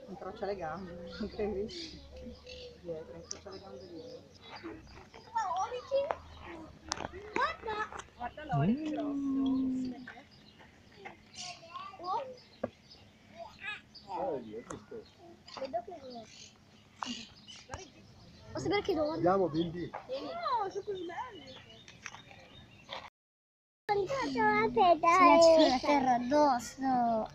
Incrocia le gambe, incredibile. Dietro, incrocia le gambe dietro. Guarda l'orici grosso. Vedo che posso vedere che dorme? Andiamo bimbi. No, sono così belli. Si la terra addosso.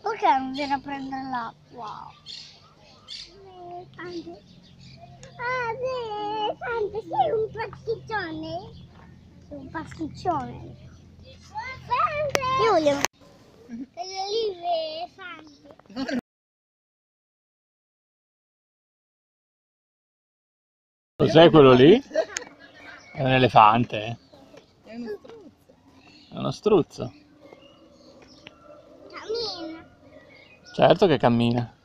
Perché non viene a prendere l'acqua? Sante, sei un pasticcione? Sei un pasticcione. Io voglio... Le olive, Sante. Cos'è quello lì? È un elefante? È uno struzzo. È uno struzzo. Cammina. Certo che cammina.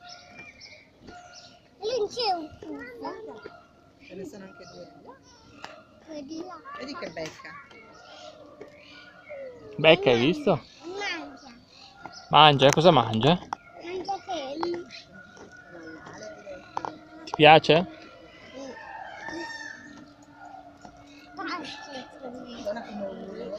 Lì non c'è un fuso. Ce ne sono anche due. Vedi là. Vedi che becca. Becca, hai visto? Mangia. Mangia, cosa mangia? Mangia quelli. Ti piace? Pasticcione. Guarda come urla.